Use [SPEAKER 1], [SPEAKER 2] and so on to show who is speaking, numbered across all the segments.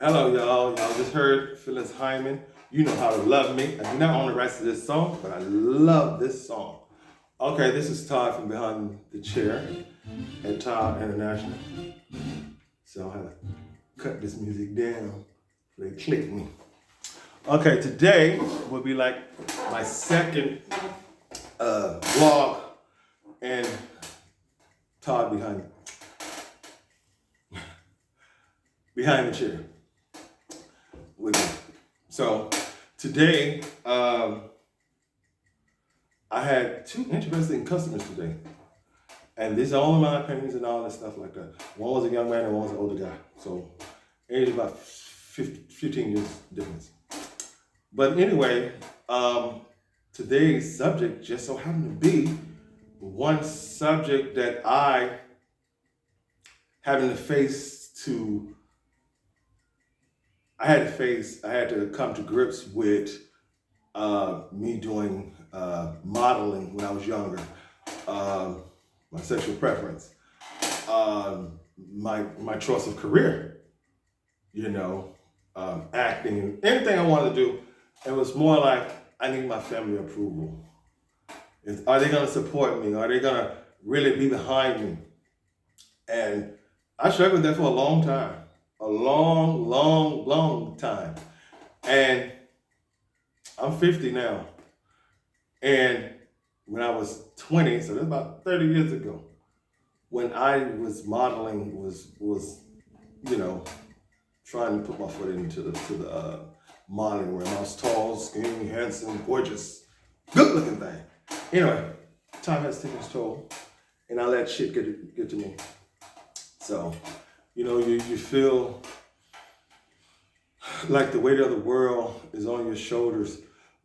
[SPEAKER 1] Hello, y'all. Y'all just heard Phyllis Hyman. You know how to love me. I do not own the rights to this song, but I love this song. Okay, this is Todd from behind the chair at Todd International. So I'll have to cut this music down so they click me. Okay, today will be like my second vlog and Todd behind the chair with me. So today, I had two interesting customers today. And these are only my opinions and all that stuff like that. One was a young man and one was an older guy. So age about 15 years difference. But anyway, today's subject just so happened to be one subject that I having to face to I had to come to grips with me doing modeling when I was younger, my sexual preference, my choice of career, acting, anything I wanted to do. It was more like I need my family approval. Are they going to support me? Are they going to really be behind me? And I struggled with that for a long time. A long time. And I'm 50 now. And when I was 20, so that's about 30 years ago, when I was modeling, was trying to put my foot into the modeling realm. I was tall, skinny, handsome, gorgeous, good looking thing. Anyway, time has taken its toll, and I let shit get to me. So, you feel like the weight of the world is on your shoulders,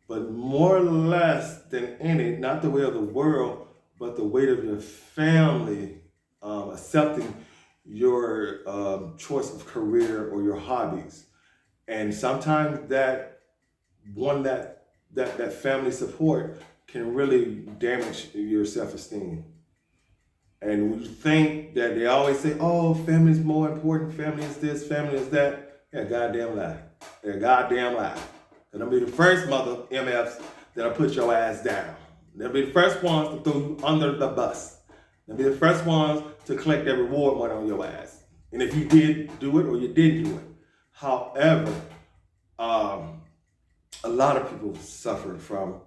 [SPEAKER 1] but more or less than any, not the weight of the world, but the weight of your family accepting your choice of career or your hobbies. And sometimes that family support can really damage your self-esteem. And we think that they always say, oh, family is more important, family is this, family is that. Yeah, goddamn lie. They're a goddamn lie. And they'll be the first mother MFs that'll put your ass down. They'll be the first ones to throw you under the bus. They'll be the first ones to collect that reward money on your ass. And if you did do it or you did do it. However, a lot of people suffer from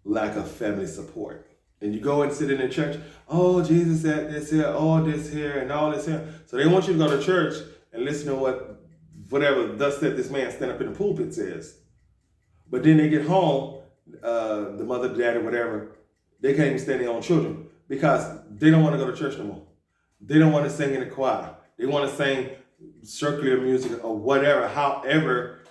[SPEAKER 1] lack of family support. And you go and sit in the church, oh, Jesus said this here, all this here, and all this here. So they want you to go to church and listen to whatever thus said this man stand up in the pulpit says. But then they get home, the mother, the daddy, whatever, they can't even stand their own children because they don't want to go to church no more. They don't want to sing in the choir. They want to sing circular music or whatever, however,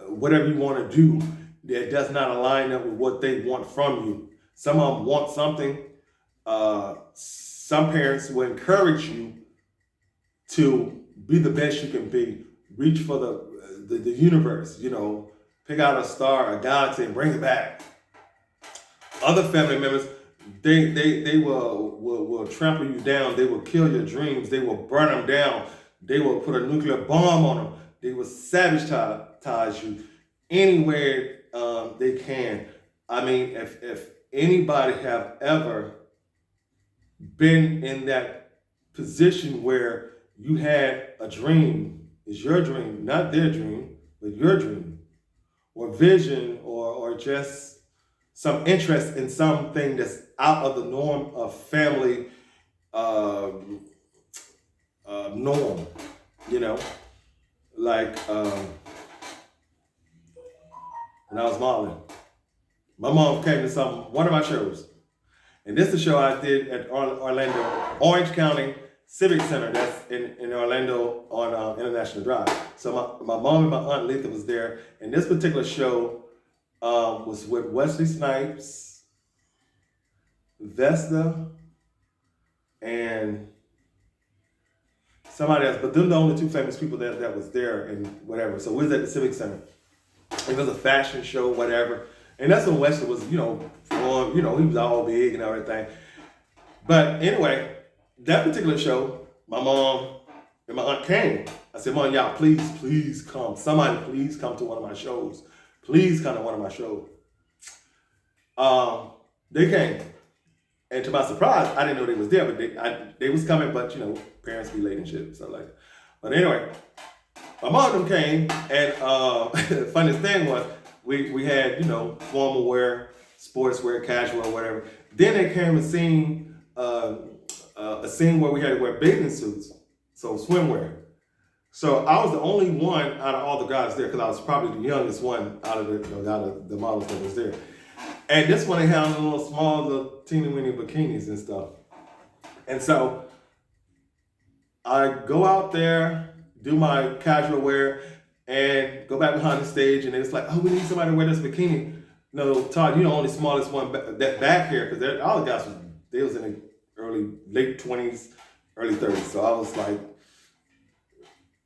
[SPEAKER 1] whatever you want to do that does not align up with what they want from you. Some of them want something. Some parents will encourage you to be the best you can be. Reach for the universe, pick out a star, a galaxy, and bring it back. Other family members, they will trample you down. They will kill your dreams. They will burn them down. They will put a nuclear bomb on them. They will sabotage you anywhere they can. I mean, if anybody have ever been in that position where you had a dream, it's your dream, not their dream, but your dream, or vision, or just some interest in something that's out of the norm of family norm, like when I was modeling. My mom came to one of my shows. And this is the show I did at Orlando, Orange County Civic Center. That's in Orlando on International Drive. So my mom and my aunt Letha was there. And this particular show was with Wesley Snipes, Vesta, and somebody else. But them the only two famous people that was there and whatever. So we was at the Civic Center. It was a fashion show, whatever. And that's when Wesley was, he was all big and everything. But anyway, that particular show, my mom And my aunt came. I said, Mom, y'all, please come. Somebody, please come to one of my shows. Please come to one of my shows. They came. And to my surprise, I didn't know they was there, but they was coming, but parents be late and shit, so like. But anyway, my mom came, and the funniest thing was we had formal wear, sportswear, casual, whatever. Then they came and seen a scene where we had to wear bathing suits, so swimwear. So I was the only one out of all the guys there because I was probably the youngest one out of the models that was there. And this one they had on little small, little teeny weeny bikinis and stuff. And so I go out there, do my casual wear, and go back behind the stage, and it's like, oh, we need somebody to wear this bikini. No, Todd, you're the only smallest one that back here, because all the guys was in the late 20s, early 30s. So I was like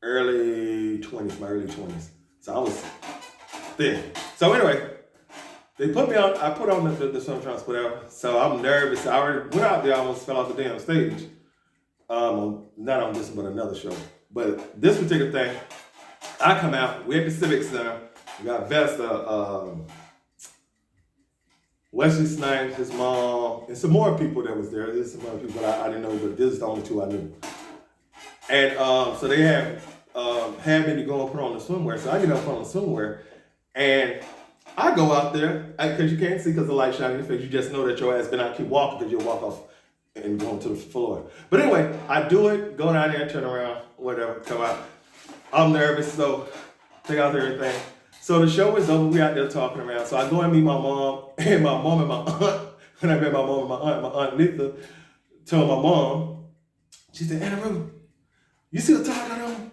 [SPEAKER 1] my early 20s. So I was thin. So anyway, they put me on, I put on the swim trunks, whatever. So I'm nervous. I already went out there, I almost fell off the damn stage. Not on this, but another show. But this particular thing, I come out, we're at the Civic Center. We got Vesta, Wesley Snipes, his mom, and some more people that was there. There's some other people I didn't know, but this is the only two I knew. And so they had me to go and put on the swimwear. So I get up on the swimwear, and I go out there, because you can't see because the light shining in your face. You just know that your ass been out, keep walking because you'll walk off and go to the floor. But anyway, I do it, go down there, turn around, whatever, come out. I'm nervous, so take out everything. So the show is over, we out there talking around. So I go and meet my mom and my aunt. When I met my mom and my aunt Letha told my mom, she said, Anna Ruth, you see what Todd got on?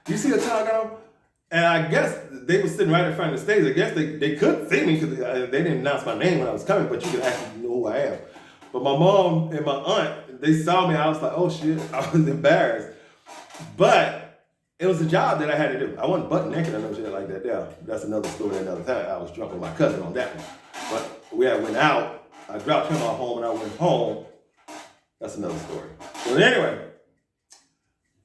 [SPEAKER 1] You see what Todd got on? And I guess they were sitting right in front of the stage. I guess they couldn't see me because they didn't announce my name when I was coming, but you could actually know who I am. But my mom and my aunt, they saw me. I was like, oh shit, I was embarrassed. But it was a job that I had to do. I wasn't butt naked or no shit like that. Yeah, that's another story another time. I was drunk with my cousin on that one. But we had went out. I dropped him off home and I went home. That's another story. But anyway,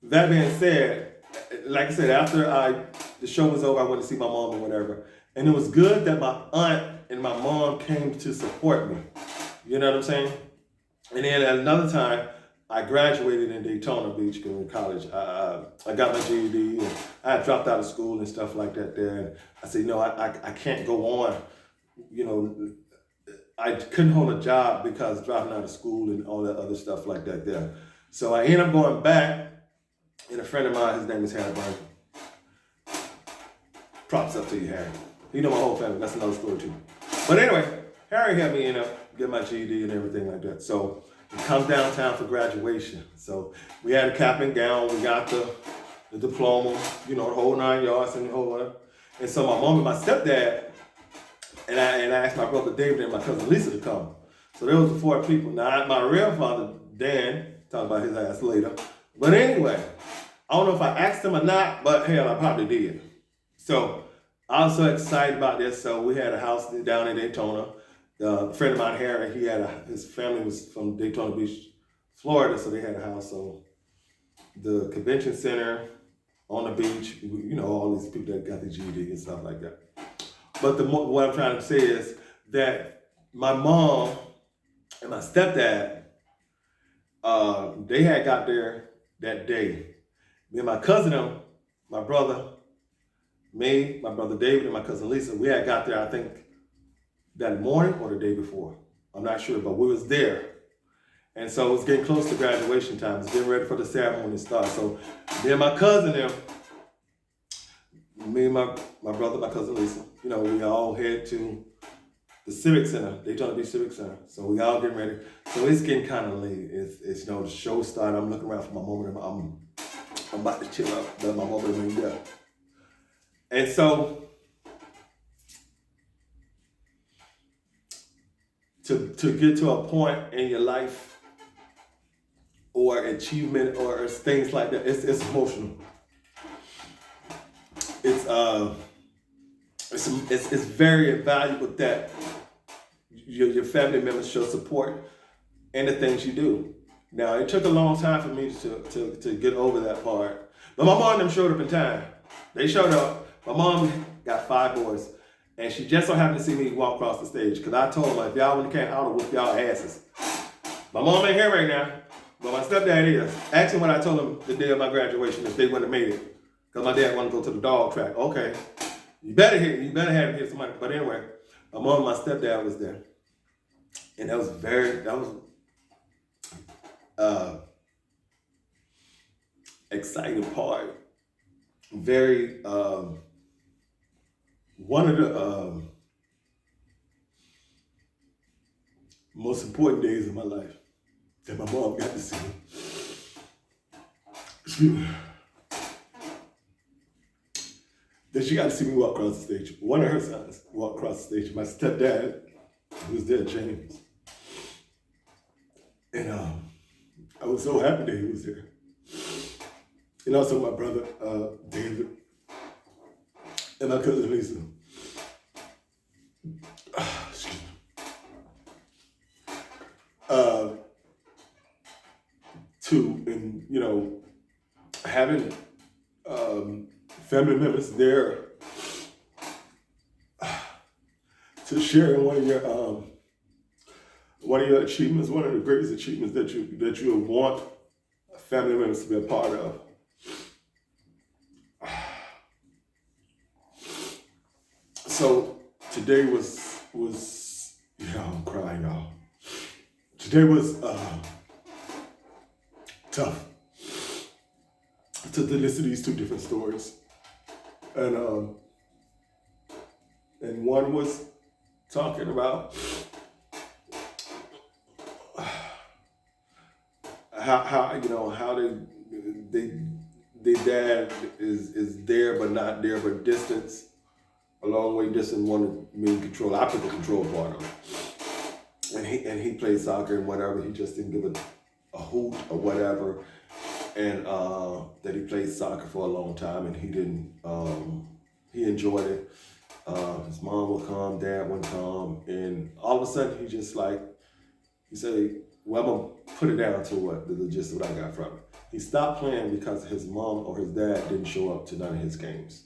[SPEAKER 1] that being said, like I said, after the show was over, I went to see my mom or whatever. And it was good that my aunt and my mom came to support me. You know what I'm saying? And then at another time, I graduated in Daytona Beach in college. I got my GED, and I had dropped out of school and stuff like that there. And I said, no, I can't go on. I couldn't hold a job because dropping out of school and all that other stuff like that there. So I ended up going back, and a friend of mine, his name is Harry Brown. Props up to you, Harry. You know my whole family. That's another story too. But anyway, Harry had me get my GED and everything like that. So we come downtown for graduation. So we had a cap and gown. We got the diploma, the whole 9 yards and the whole whatever. And so my mom and my stepdad, and I asked my brother David and my cousin Lisa to come. So there was the 4 people. Now my real father, Dan, talk about his ass later. But anyway, I don't know if I asked him or not, but hell, I probably did. So I was so excited about this. So we had a house down in Daytona. A friend of mine, Harry, his family was from Daytona Beach, Florida, so they had a house. So the convention center on the beach, all these people that got the GED and stuff like that. But what I'm trying to say is that my mom and my stepdad, they had got there that day. Me and my cousin, my brother, me, my brother David, and my cousin Lisa, we had got there, I think, that morning or the day before. I'm not sure, but we was there. And so it was getting close to graduation time. It's getting ready for the ceremony to start. So me and my cousin, me and my brother, my cousin Lisa, we all head to the Civic Center, Daytona Beach Civic Center. So we all getting ready. So it's getting kind of late. It's the show started. I'm looking around for my moment. I'm about to chill out, but my moment ain't there. And so to get to a point in your life or achievement or things like that, it's emotional. It's very valuable that your family members show support in the things you do. Now, it took a long time for me to get over that part. But my mom and them showed up in time. They showed up. My mom got 5 boys. And she just so happened to see me walk across the stage. Because I told her, if y'all wouldn't came out, I'll whoop y'all asses. My mom ain't here right now. But my stepdad is. Ask him what I told him the day of my graduation if they wouldn't have made it. Because my dad wanted to go to the dog track. Okay. You better have him here somebody. But anyway, my mom and my stepdad was there. And that was exciting part. Very, one of the most important days of my life that my mom got to see me. Excuse me. That she got to see me walk across the stage. One of her sons walked across the stage. My stepdad, who was there, James. And I was so happy that he was there. And also my brother, David, and my cousin Lisa. Excuse me. And having family members there to share in one of your achievements, one of the greatest achievements that you want family members to be a part of. So today was I'm crying, y'all. Today was tough to listen to these 2 different stories, and one was talking about how their dad is there but not there, but distance, a long way distance, wanted me in control. I put the control part on it. And he played soccer and whatever. He just didn't give a hoot or whatever. And that he played soccer for a long time and he didn't, he enjoyed it. His mom would come, dad would come. And all of a sudden he said, well, I'm gonna put it down to the gist of what I got from it. He stopped playing because his mom or his dad didn't show up to none of his games.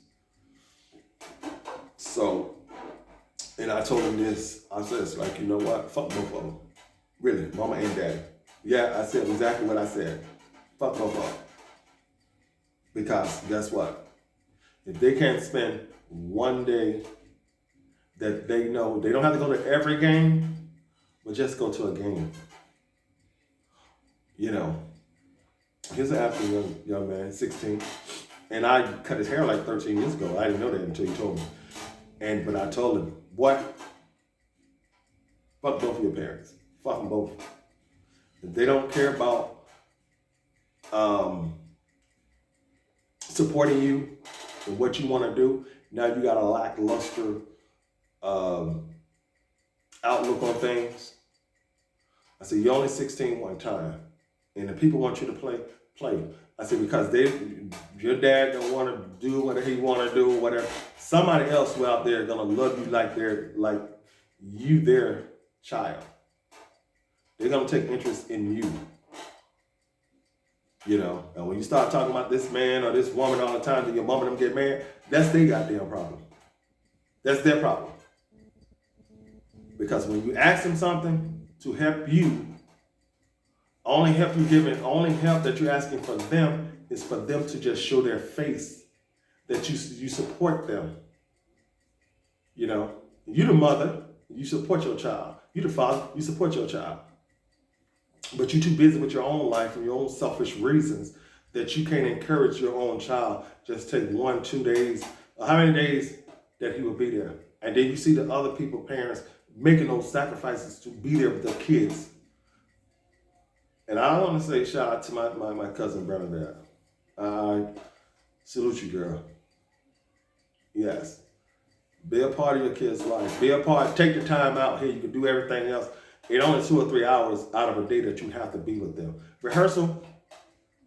[SPEAKER 1] So, and I told him this, I said, you know what? Fuck both of them. Really, mama and daddy. Yeah, I said exactly what I said. Fuck both of them. Because guess what? If they can't spend one day that they know, they don't have to go to every game, but just go to a game. Here's an African young man, 16, and I cut his hair like 13 years ago. I didn't know that until you told me. But I told him, what? Fuck both of your parents. Fuck them both. If they don't care about supporting you and what you want to do, now you got a lackluster outlook on things. I said, you're only 16 one time. And if people want you to play. I said, because your dad don't want to do whatever he want to do, whatever. Somebody else who out there gonna love you like you their child. They're gonna take interest in you. And when you start talking about this man or this woman all the time, that your mom and them get mad, that's their goddamn problem. That's their problem. Because when you ask them something to help you, only help that you're asking for them is for them to just show their face that you support them. You the mother, you support your child. You the father, you support your child. But you're too busy with your own life and your own selfish reasons that you can't encourage your own child. Just take 1, 2 days, or how many days that he will be there. And then you see the other parents making those sacrifices to be there with their kids. And I want to say shout out to my cousin Bernadette. I salute you, girl. Yes. Be a part of your kid's life. Take the time out here. You can do everything else. It's only 2 or 3 hours out of a day that you have to be with them. Rehearsal,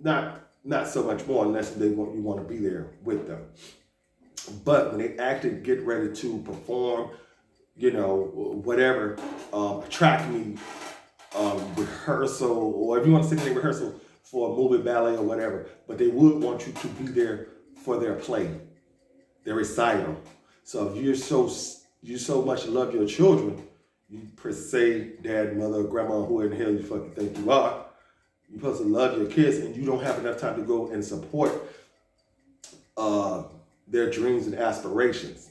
[SPEAKER 1] not so much more unless you want to be there with them. But when they actually get ready to perform, whatever, track meet, rehearsal, or if you want to sit in a rehearsal for a movie, ballet, or whatever, but they would want you to be there for their play, their recital. So if you so much love your children, you per se, dad, mother, grandma, who in the hell you fucking think you are, you're supposed to love your kids, and you don't have enough time to go and support their dreams and aspirations.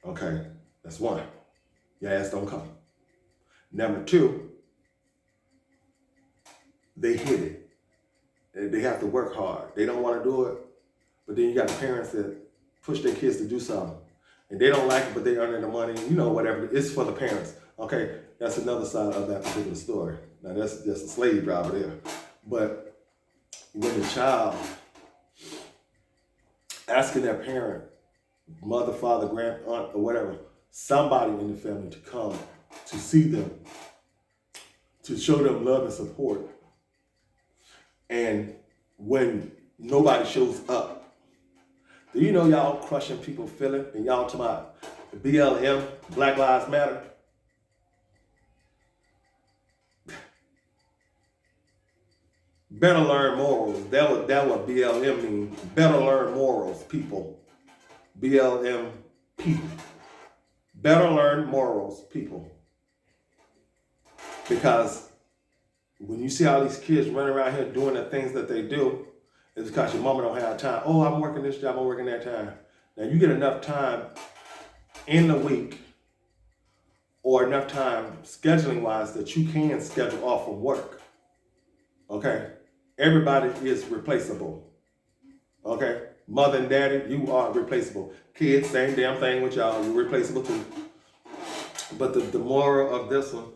[SPEAKER 1] Okay, that's one. Your ass don't come. Number two, they hit it. They have to work hard. They don't want to do it, but then you got the parents that push their kids to do something. And they don't like it, but they earning the money, whatever. It's for the parents. Okay, that's another side of that particular story. Now, that's just a slave driver there. But when the child asking their parent, mother, father, grand aunt, or whatever, somebody in the family to come to see them, to show them love and support. And when nobody shows up, do you know y'all crushing people's feelings and y'all talking about BLM, Black Lives Matter? Better learn morals. That what BLM means. Better learn morals, people. BLM people. Better learn morals, people. Because when you see all these kids running around here doing the things that they do, it's because your mama don't have time. Oh, I'm working this job, I'm working that time. Now you get enough time in the week or enough time scheduling wise that you can schedule off from work. Okay? Everybody is replaceable. Okay? Mother and daddy, you are replaceable. Kids, same damn thing with y'all. You're replaceable too. But the moral of this one,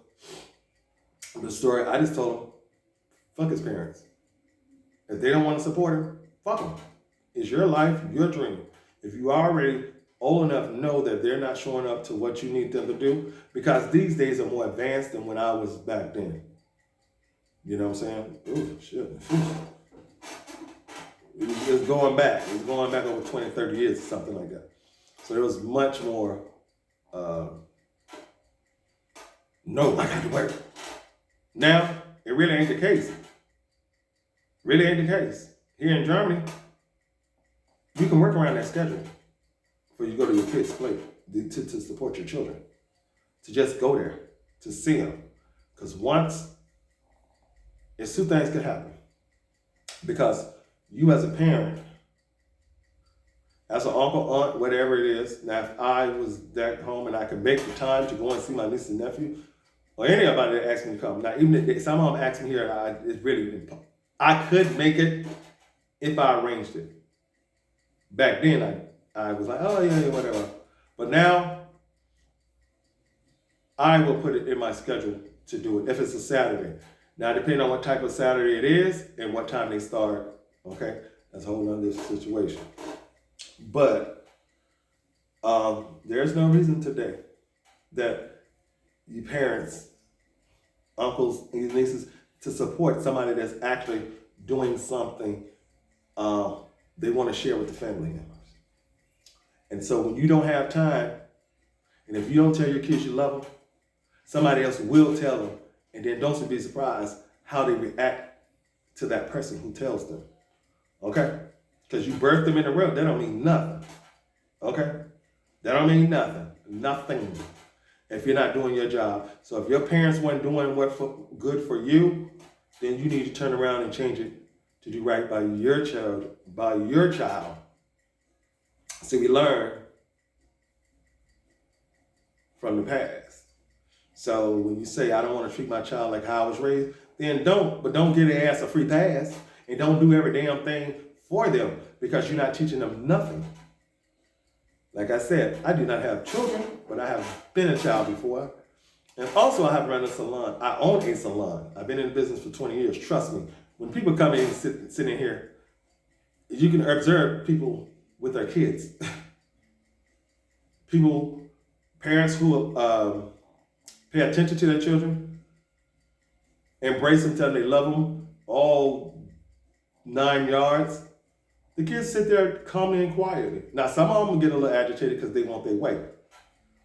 [SPEAKER 1] the story, I just told him, fuck his parents. If they don't want to support him, fuck them. It's your life, your dream. If you already old enough to know that they're not showing up to what you need them to do, because these days are more advanced than when I was back then. You know what I'm saying? Ooh, shit. It's going back. It's going back over 20, 30 years or something like that. So there was much more, no, I got to work. Now, it really ain't the case. Really ain't the case. Here in Germany, you can work around that schedule before you go to your kids' play to support your children. To just go there, to see them. Because it's two things could happen. Because you as a parent, as an uncle, aunt, whatever it is, now if I was at home and I could make the time to go and see my niece and nephew, or anybody that asked me to come. Now, even if some of them ask me here, it's really, I could make it if I arranged it. Back then, I was like, oh yeah, whatever. But now, I will put it in my schedule to do it if it's a Saturday. Now, depending on what type of Saturday it is and what time they start, okay, that's a whole nother situation. But there's no reason today that you parents, uncles, and nieces to support somebody that's actually doing something they want to share with the family members. And so when you don't have time, and if you don't tell your kids you love them, somebody else will tell them, and then don't be surprised how they react to that person who tells them. Okay? Because you birthed them in the world, that don't mean nothing. Okay? That don't mean nothing. Nothing. If you're not doing your job. So if your parents weren't doing good for you, then you need to turn around and change it to do right by your child. So we learn from the past. So when you say, I don't want to treat my child like how I was raised, then don't give their ass a free pass and don't do every damn thing for them because you're not teaching them nothing. Like I said, I do not have children, but I have been a child before. And also I have run a salon. I own a salon. I've been in business for 20 years. Trust me. When people come in and sit in here, you can observe people with their kids. Parents who pay attention to their children, embrace them, tell them they love them, all 9 yards. The kids sit there calmly and quietly. Now, some of them get a little agitated because they want their way.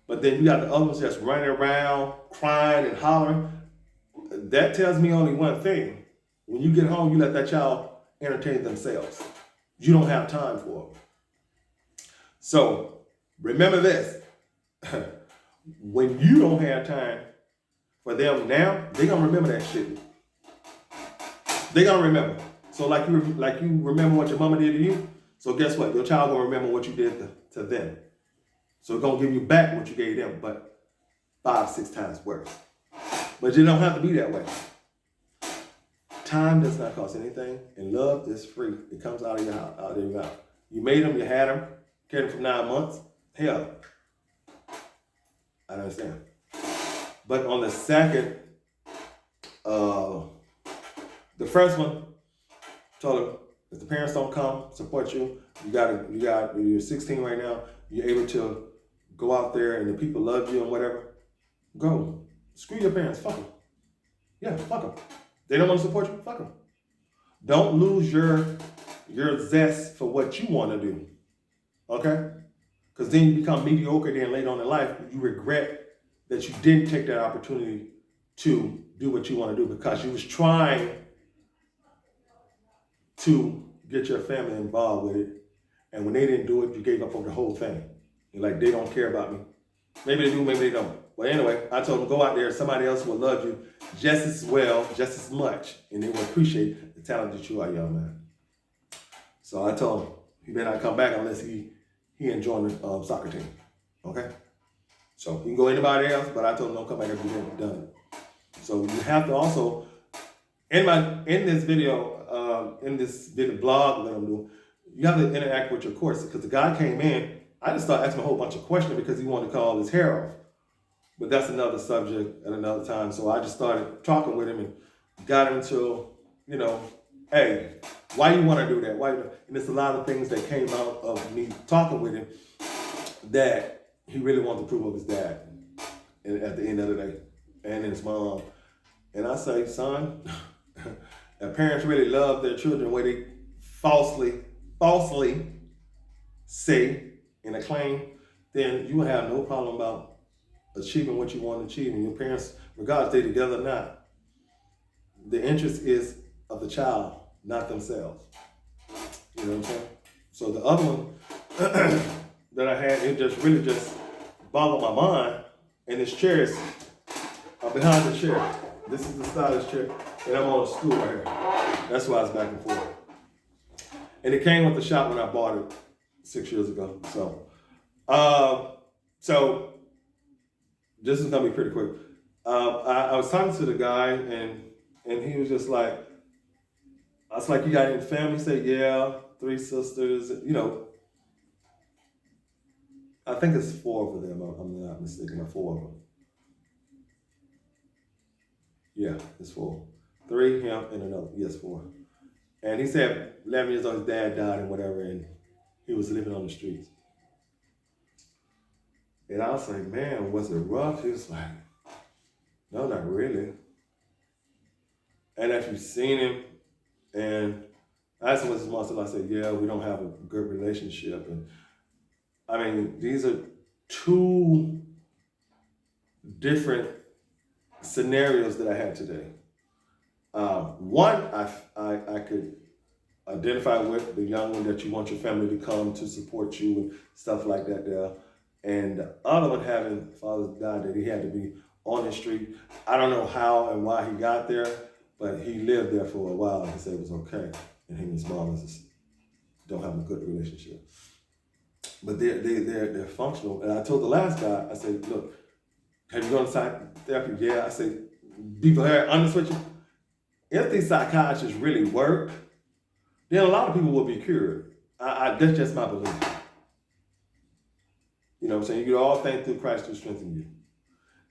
[SPEAKER 1] But then you got the other ones just running around, crying and hollering. That tells me only one thing. When you get home, you let that child entertain themselves. You don't have time for them. So remember this. When you don't have time for them now, they're gonna remember that shit. They're gonna remember. So like you remember what your mama did to you. So guess what? Your child gonna remember what you did to them. So it's gonna give you back what you gave them, but 5-6 times worse. But you don't have to be that way. Time does not cost anything, and love is free. It comes out of your mouth. You made them, you had them, carried them for 9 months. Hell, I understand. But on the second, the first one, told her, if the parents don't come support you, you're 16 right now, you're able to go out there and the people love you and whatever, go. Screw your parents, fuck them. Yeah, fuck them. They don't want to support you, fuck them. Don't lose your zest for what you want to do, okay? Because then you become mediocre, then later on in life, you regret that you didn't take that opportunity to do what you want to do because you was trying to get your family involved with it. And when they didn't do it, you gave up on the whole thing. You're like, they don't care about me. Maybe they do, maybe they don't. But anyway, I told them, go out there, somebody else will love you just as well, just as much, and they will appreciate the talent that you are, young man. So I told him, he better not come back unless he enjoying the soccer team, okay? So he can go anybody else, but I told him don't come back if you're done. So you have to also, in this video blog that I'm doing, you have to interact with your course because the guy came in, I just started asking him a whole bunch of questions because he wanted to cut his hair off. But that's another subject at another time. So I just started talking with him and got him to, hey, why you want to do that? And there's a lot of things that came out of me talking with him that he really wanted to prove of his dad at the end of the day and his mom. And I say, son, if parents really love their children where they falsely say and claim, then you will have no problem about achieving what you want to achieve. And your parents, regardless if they're together or not, the interest is of the child, not themselves. You know what I'm saying? So the other one that I had, it just really boggled my mind. And this chair is behind the chair. This is the stylist chair, and I'm on a stool right here. That's why it's back and forth. And it came with the shop when I bought it 6 years ago. So this is gonna be pretty quick. I was talking to the guy, and he was just like, I was like, you got any family? He said, yeah, 3 sisters. I think it's 4 of them. I'm not mistaken. 4 of them. Yeah, it's 4. 3, him, and another. Yes, 4. And he said 11 years old, his dad died and whatever, and he was living on the streets. And I was like, man, was it rough? He was like, no, not really. And if you've seen him, and I asked him what's his mom said, I said, yeah, we don't have a good relationship. And I mean, these are 2 different scenarios that I had today. One, I could identify with the young one that you want your family to come to support you and stuff like that there. And the other one having father died that he had to be on the street. I don't know how and why he got there, but he lived there for a while and he said it was okay. And him and his mom don't have a good relationship. But they're functional. And I told the last guy, I said, look, have you gone to psychotherapy? Yeah. I said, be very honest with you. If these psychiatrists really work, then a lot of people will be cured. That's just my belief. You know what I'm saying? You can all think through Christ who strengthens you.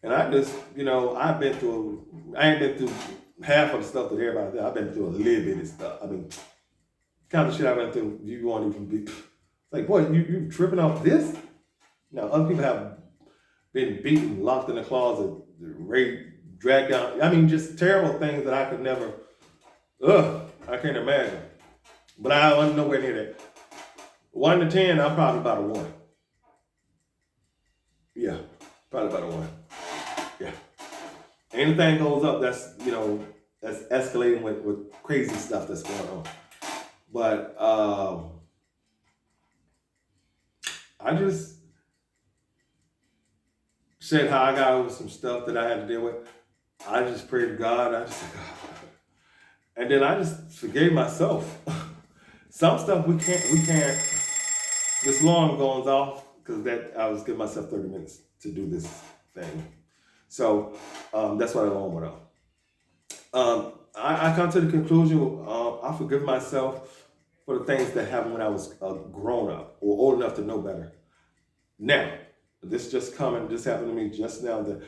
[SPEAKER 1] And I just, I ain't been through half of the stuff that everybody did. I've been through a little bit of stuff. I mean, kind of shit I went through, you won't even be, it's like, boy, you tripping off this? Now, other people have been beaten, locked in a closet, raped, dragged down. I mean, just terrible things that I could never, I can't imagine. But I wasn't nowhere near that. 1 to 10, I'm probably about a 1. Yeah, probably about a 1. Yeah. Anything goes up, that's that's escalating with crazy stuff that's going on. But I just said how I got over some stuff that I had to deal with. I just prayed to God. I just said, God. And then I just forgave myself. Some stuff we can't. This alarm goes off because that I was giving myself 30 minutes to do this thing. So that's why the alarm went off. I come to the conclusion, I forgive myself for the things that happened when I was grown up or old enough to know better. Now, this just happened to me just now, that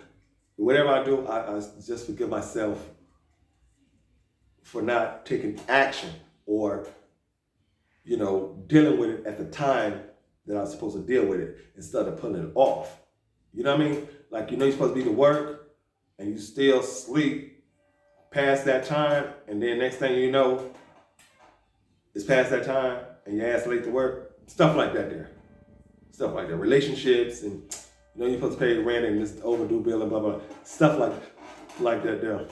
[SPEAKER 1] whatever I do, I just forgive myself for not taking action or, dealing with it at the time that I was supposed to deal with it instead of putting it off. You know what I mean? Like, you're supposed to be to work and you still sleep past that time, and then next thing you know, it's past that time and your ass late to work. Stuff like that there. Stuff like that. Relationships, and you're supposed to pay the rent and this overdue bill and blah, blah. Stuff like that there.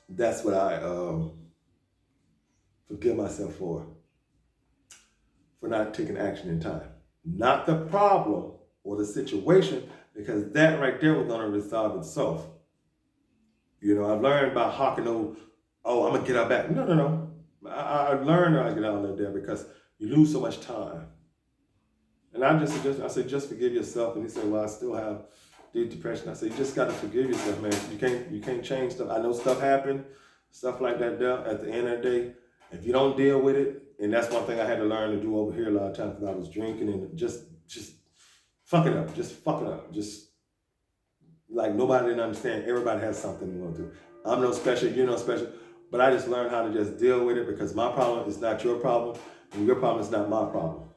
[SPEAKER 1] That's what I forgive myself for not taking action in time. Not the problem or the situation, because that right there was going to resolve itself. I've learned about hawking, I'm going to get out back. No. I learned how to get out of there because you lose so much time. And I say, just forgive yourself. And he said, well, I still have deep depression. I said, you just got to forgive yourself, man. You can't change stuff. I know stuff happened, stuff like that there. At the end of the day, if you don't deal with it, and that's one thing I had to learn to do over here a lot of times, because I was drinking and just fucking up, just like nobody didn't understand. Everybody has something to go through. I'm no special, you're no special, but I just learned how to just deal with it, because my problem is not your problem, and your problem is not my problem.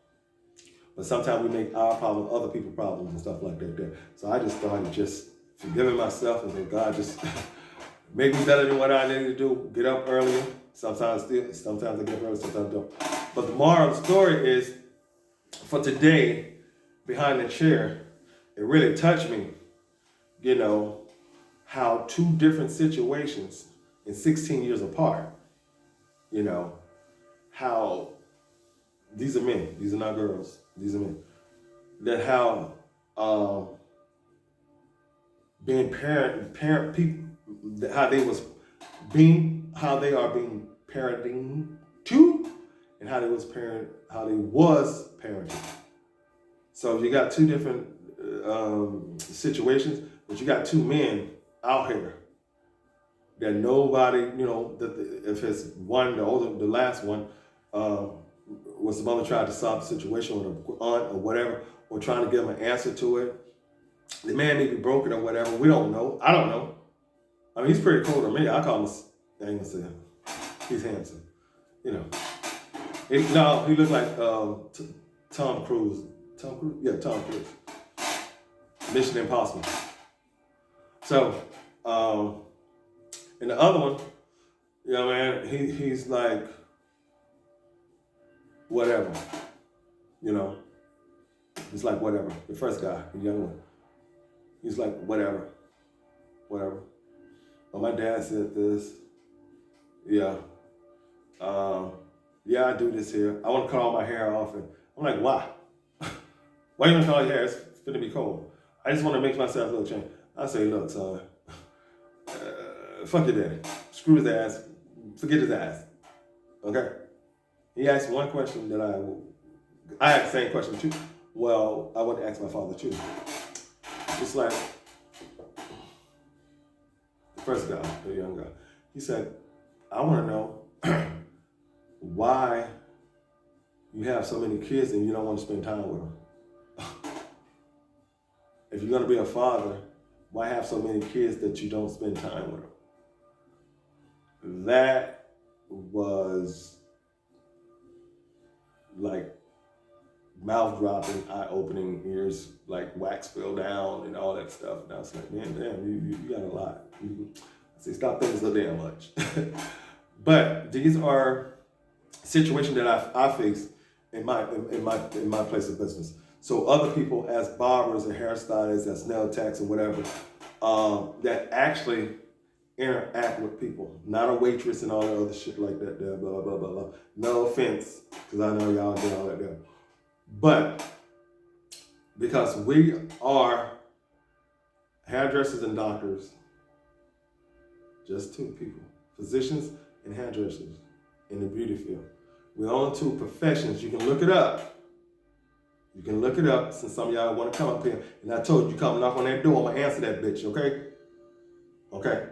[SPEAKER 1] But sometimes we make our problem other people's problems and stuff like that there. So I just started just forgiving myself and saying, God, just make me better than what I need to do. Get up earlier. Sometimes I get up early, sometimes I don't. But the moral of the story is, for today, behind the chair, it really touched me, how two different situations in 16 years apart, how these are men, these are not girls, these are men, that how being parent people, how they are being parenting to, and how they was parenting. So you got two different situations, but you got two men out here that nobody, if it's one, the last one, was the mother tried to solve the situation with her aunt or whatever, or trying to give him an answer to it. The man may be broken or whatever. We don't know. I don't know. I mean, he's pretty cool to me. I call him, I ain't gonna say him. He's handsome. He looked like Tom Cruise. Tom Cruise? Yeah, Tom Cruise. Mission Impossible. So, and the other one, man, he's like, whatever. He's like, whatever. The first guy, the young one. He's like, whatever. Oh, my dad said this. Yeah. Yeah, I do this here. I want to cut all my hair off. And I'm like, why? Why you want to cut all your hair? It's finna be cold. I just want to make myself a little change. I say, look, son, fuck your daddy. Screw his ass. Forget his ass. Okay? He asked one question that I had the same question too. Well, I want to ask my father too. It's like, the first guy, the young guy, he said, I want to know why you have so many kids and you don't want to spend time with them. If you're going to be a father, why have so many kids that you don't spend time with them? That was like mouth-dropping, eye-opening, ears like wax fell down and all that stuff. And I was like, man, damn, you got a lot. I say, stop thinking so damn much. But these are situations that I face in my place of business. So other people, as barbers and hairstylists, as nail techs and whatever, that actually interact with people, not a waitress and all that other shit like that there, blah, blah, blah, blah. No offense, because I know y'all do all that there. But because we are hairdressers and doctors, just two people, physicians and hairdressers in the beauty field. We're only two professions. You can look it up. You can look it up since some of y'all want to come up here. And I told you, come knock on that door, I'm going to answer that bitch, okay? Okay?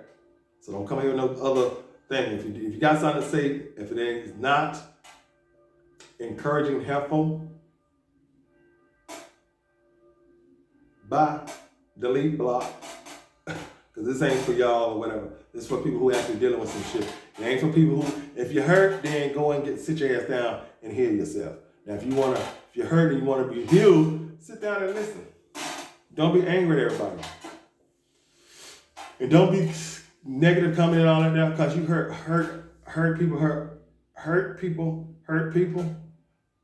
[SPEAKER 1] So don't come here with no other thing. If you got something to say, if it is not encouraging, helpful, bye, delete, block. Because this ain't for y'all or whatever. This is for people who actually dealing with some shit. It ain't for people who, if you're hurt, then go and sit your ass down and heal yourself. Now, if you're hurt and you want to be healed, sit down and listen. Don't be angry at everybody. And don't be negative commenting on it now because you hurt people.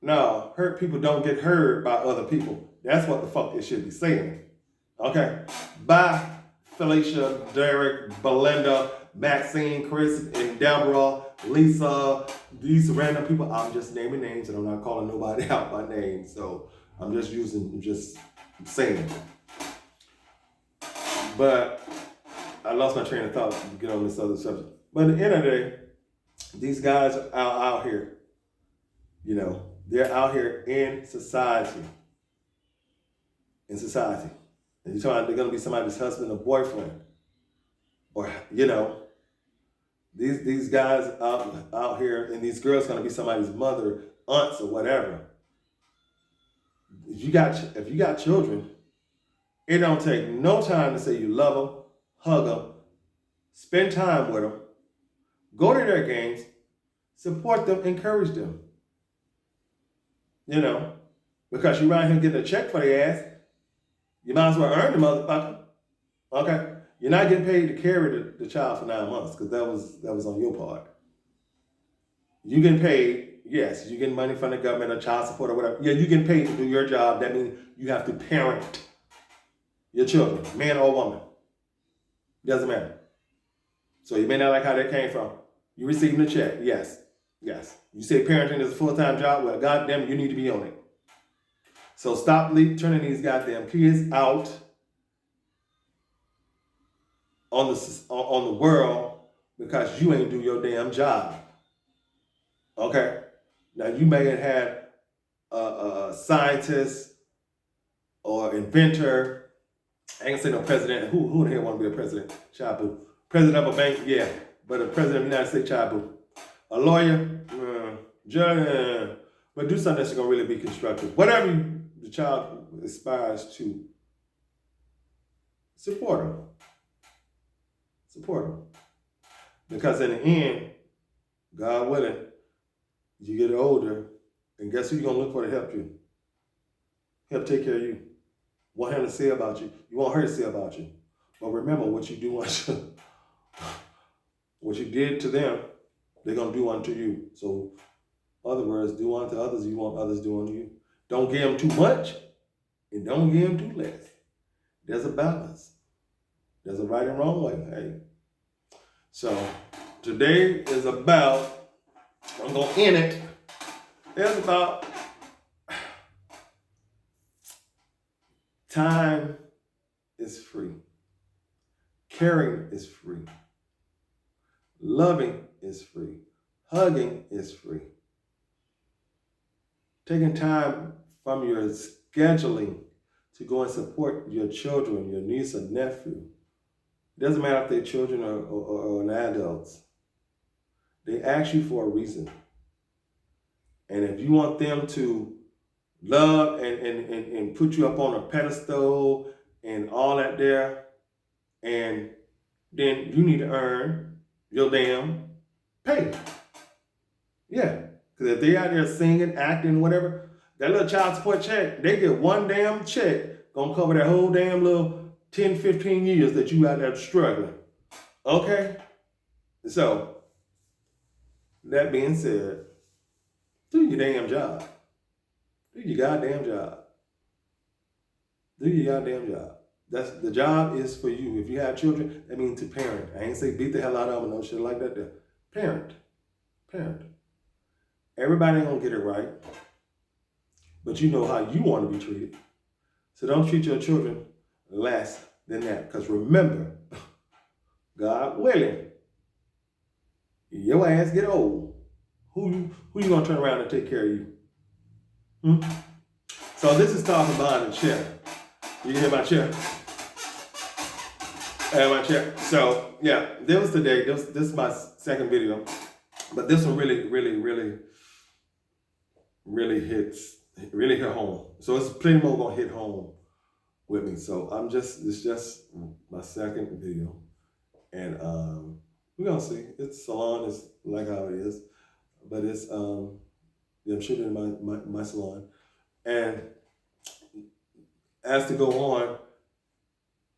[SPEAKER 1] No, hurt people don't get heard by other people. That's what the fuck it should be saying. Okay? Bye, Felicia, Derek, Belinda, Maxine, Chris, and Deborah, Lisa, these random people. I'm just naming names and I'm not calling nobody out by name. So I'm just saying. But I lost my train of thought to get on this other subject. But at the end of the day, these guys are out here. You know, they're out here in society. And you're talking about they're going to be somebody's husband or boyfriend. Or, you know, these guys out here and these girls going to be somebody's mother, aunts, or whatever. If you got children, it don't take no time to say you love them, hug them, spend time with them, go to their games, support them, encourage them. You know, because you're around here getting a check for their ass, you might as well earn the motherfucker. Okay? You're not getting paid to carry the child for 9 months because that was on your part. You getting paid, yes, you getting money from the government or child support or whatever. Yeah, you getting paid to do your job. That means you have to parent your children, man or woman. Doesn't matter. So you may not like how that came from. You receiving a check, yes. You say parenting is a full-time job, well, goddamn, you need to be on it. So stop turning these goddamn kids out on the world because you ain't do your damn job. Okay? Now you may have had a scientist or inventor. I ain't gonna say no president. Who the hell want to be a president? Chabu. President of a bank, yeah. But a president of the United States, Chabu. A lawyer, judge, but do something that's gonna really be constructive. Whatever the child aspires to, support them. Support them. Because in the end, God willing, you get older, and guess who you're gonna look for to help you? Help take care of you. Want him to say about you. You want her to say about you. But remember what you do what you did to them, they're gonna do unto you. So, in other words, do unto others you want others do unto you. Don't give them too much, and don't give them too less. There's a balance. There's a right and wrong way. Hey. So today is about, I'm gonna end it. It's about time is free. Caring is free. Loving is free. Hugging is free. Taking time from your scheduling to go and support your children, your niece or nephew. It doesn't matter if they're children or adults. They ask you for a reason. And if you want them to love and put you up on a pedestal and all that there, and then you need to earn your damn pay. Yeah. Because if they out there singing, acting, whatever, that little child support check, they get one damn check, gonna cover that whole damn little 10, 15 years that you out there struggling. Okay? So, that being said, do your damn job. Do your goddamn job. Do your goddamn job. That's the job is for you. If you have children, that means to parent. I ain't say beat the hell out of them or no shit like that there. Parent. Parent. Everybody ain't gonna get it right. But you know how you want to be treated. So don't treat your children less than that. Because remember, God willing, your ass get old. Who you gonna turn around and take care of you? So this is talking about the chair. You can hear my chair? And my chair. So yeah, this was today. This is my second video. But this one really hit home. So it's plenty more gonna hit home with me. So it's just my second video. And we're gonna see. It's salon is like how it is. But it's I'm shooting in my salon. And as to go on,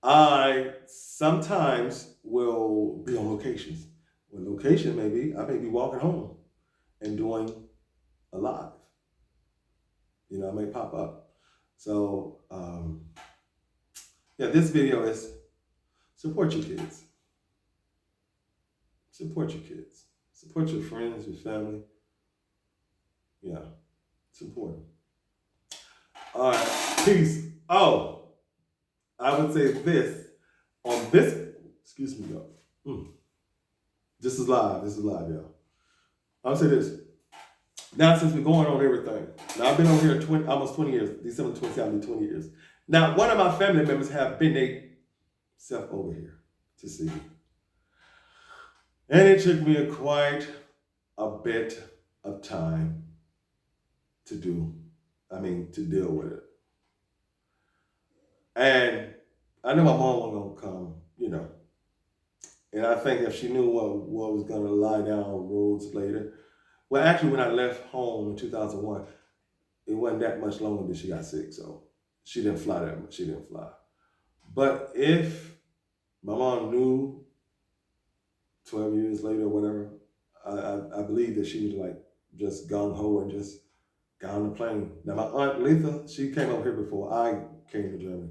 [SPEAKER 1] I sometimes will be on locations. When location may be, I may be walking home and doing a live. You know, I may pop up. So, yeah, this video is support your kids. Support your kids. Support your friends, your family. Yeah, support them. All right, peace. Oh, I would say this on this. Excuse me, y'all. This is live, y'all. I would say this. Now, since we're going on everything, now I've been over here almost 20 years. December 27th, 20 years. Now, one of my family members have been themselves over here to see me. And it took me quite a bit of time to deal with it. And I knew my mom wasn't gonna come, you know. And I think if she knew what was gonna lie down roads later. Well, actually, when I left home in 2001, it wasn't that much longer that she got sick, so she didn't fly that much. She didn't fly. But if my mom knew 12 years later or whatever, I believe that she was like just gung-ho and just got on the plane. Now, my Aunt Letha, she came over here before I came to Germany.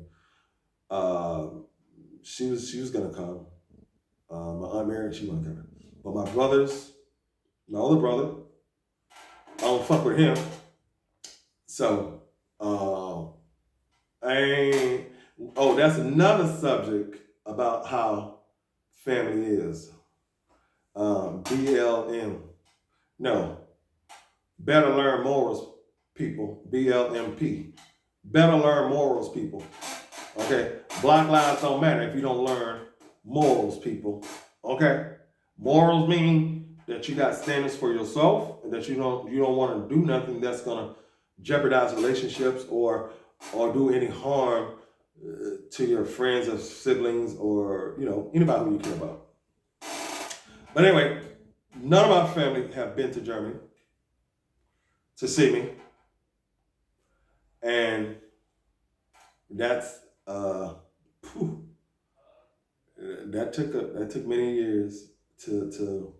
[SPEAKER 1] She was gonna come. My Aunt Mary, she wasn't coming. But my brothers, my older brother, I don't fuck with him. So, that's another subject about how family is. BLM. No. Better Learn Morals, people. BLMP. Better Learn Morals, people. Okay? Black lives don't matter if you don't learn morals, people. Okay? Morals mean that you got standards for yourself and that you don't want to do nothing that's gonna jeopardize relationships or do any harm to your friends or siblings or anybody who you care about. But anyway, none of my family have been to Germany to see me, and that's that took many years to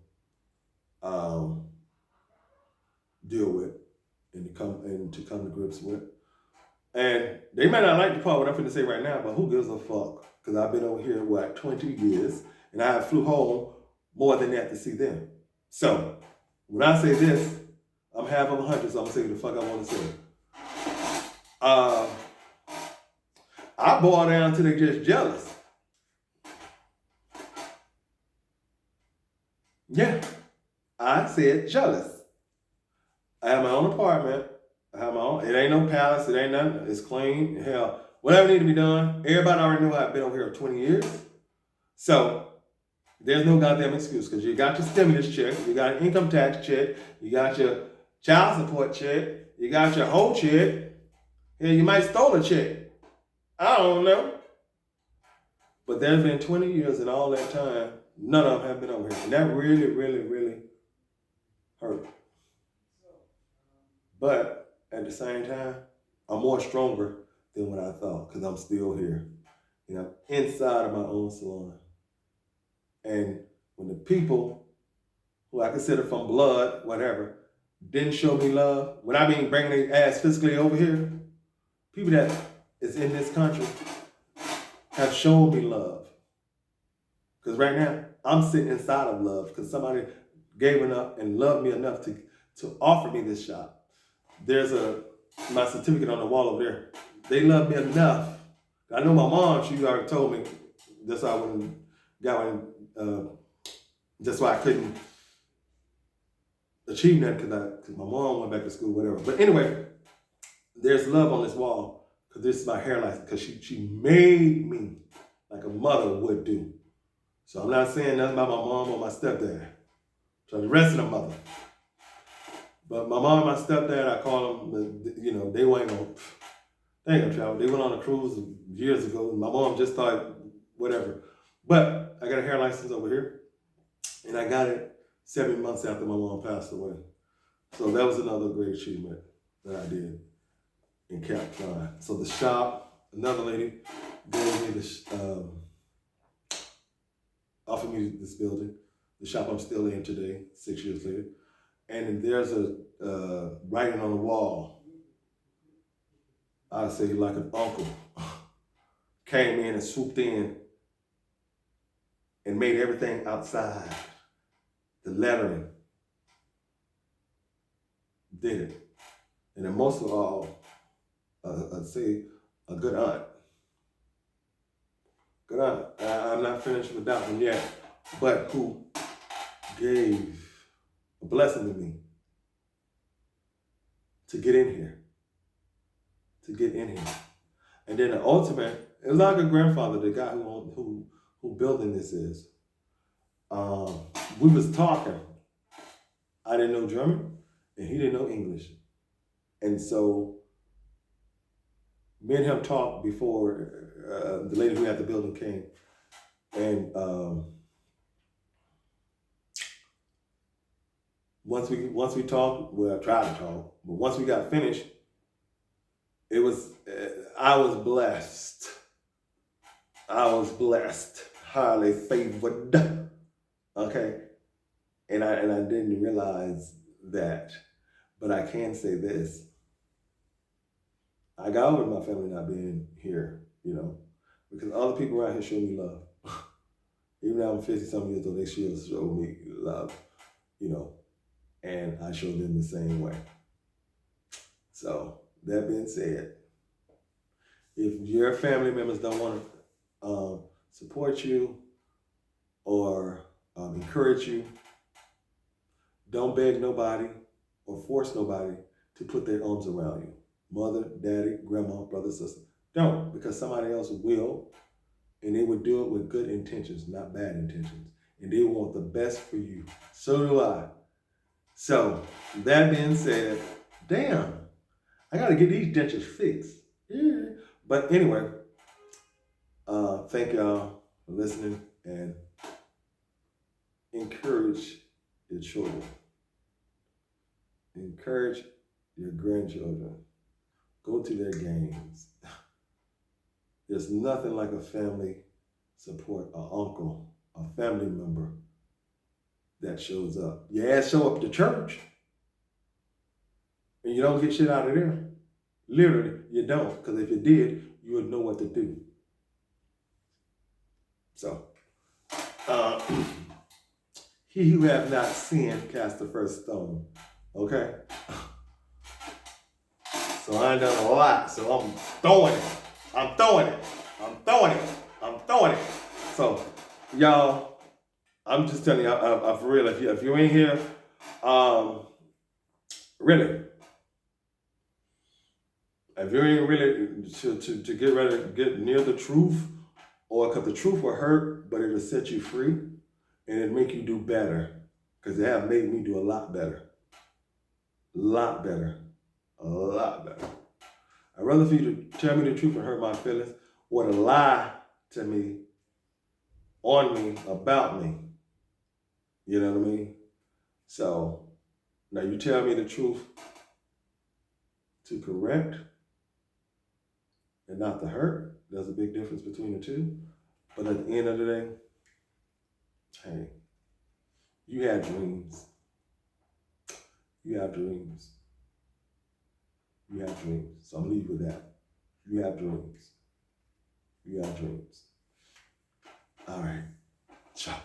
[SPEAKER 1] deal with and to come to grips with. And they might not like the part what I'm finna say right now, but who gives a fuck? Because I've been over here 20 years, and I flew home more than that to see them. So when I say this, I'm half of 100, so I'm gonna say what the fuck I want to say. I boil down to they just jealous. Yeah, I said jealous. I have my own apartment. I have my own. It ain't no palace. It ain't nothing. It's clean. Hell, whatever need to be done. Everybody already knew I've been over here 20 years. So there's no goddamn excuse because you got your stimulus check, you got an income tax check, you got your child support check, you got your whole check. Hell, you might stole a check. I don't know. But there's been 20 years and all that time, none of them have been over here. And that really hurt. But at the same time, I'm more stronger than what I thought because I'm still here. Inside of my own salon. And when the people who I consider from blood, whatever, didn't show me love, when I mean bringing their ass physically over here, people that is in this country, have shown me love. Because right now, I'm sitting inside of love because somebody gave enough and loved me enough to offer me this shop. There's my certificate on the wall over there. They love me enough. I know my mom, she already told me that's why I wouldn't got one, that's why I couldn't achieve that because my mom went back to school, whatever. But anyway, there's love on this wall because this is my hair license because she made me like a mother would do. So I'm not saying nothing about my mom or my stepdad. So the rest of the mother. But my mom and my stepdad, I call them, they ain't gonna travel. They went on a cruise years ago. My mom just thought, whatever. But I got a hair license over here. And I got it 7 months after my mom passed away. So that was another great achievement that I did and kept trying. So the shop, another lady gave me offered me this building. The shop I'm still in today, 6 years later. And there's a writing on the wall. I'd say like an uncle came in and swooped in and made everything outside. The lettering did it. And then most of all, I'd say a good aunt. Good aunt. I'm not finished with that one yet, but who gave a blessing to me to get in here. And then the ultimate, it was like a grandfather, the guy who building this is. We was talking. I didn't know German, and he didn't know English. And so me and him talked before the lady who had the building came. And once we talked, well, I tried to talk, but once we got finished, it was, I was blessed. Highly favored. Okay. And I didn't realize that, but I can say this. I got over my family not being here, because other people around here show me love. Even though I'm 50-something years old, they still show me love, and I show them the same way. So, that being said, if your family members don't want to support you or encourage you, don't beg nobody or force nobody to put their arms around you. Mother, daddy, grandma, brother, sister. Don't, because somebody else will, and they would do it with good intentions, not bad intentions. And they want the best for you. So do I. So, that being said, damn, I got to get these dentures fixed. Yeah. But anyway, thank y'all for listening and encourage your children. Encourage your grandchildren. Go to their games. There's nothing like a family support, an uncle, a family member that shows up. Your ass show up to church and you don't get shit out of there. Literally, you don't. Because if you did, you would know what to do. So, he who hath not sinned cast the first stone. Okay? So I done a lot. So I'm throwing it. So, y'all, I'm just telling you, I for real, if you ain't here, really, if you ain't really to get ready to get near the truth, or because the truth will hurt, but it'll set you free, and it'll make you do better, because it have made me do a lot better. I'd rather for you to tell me the truth and hurt my feelings, or to lie to me, on me, about me. You know what I mean? So, now you tell me the truth to correct and not to hurt. There's a big difference between the two. But at the end of the day, hey, you had dreams. You have dreams. So I'm leaving with that. You have dreams. You got dreams. All right. Ciao.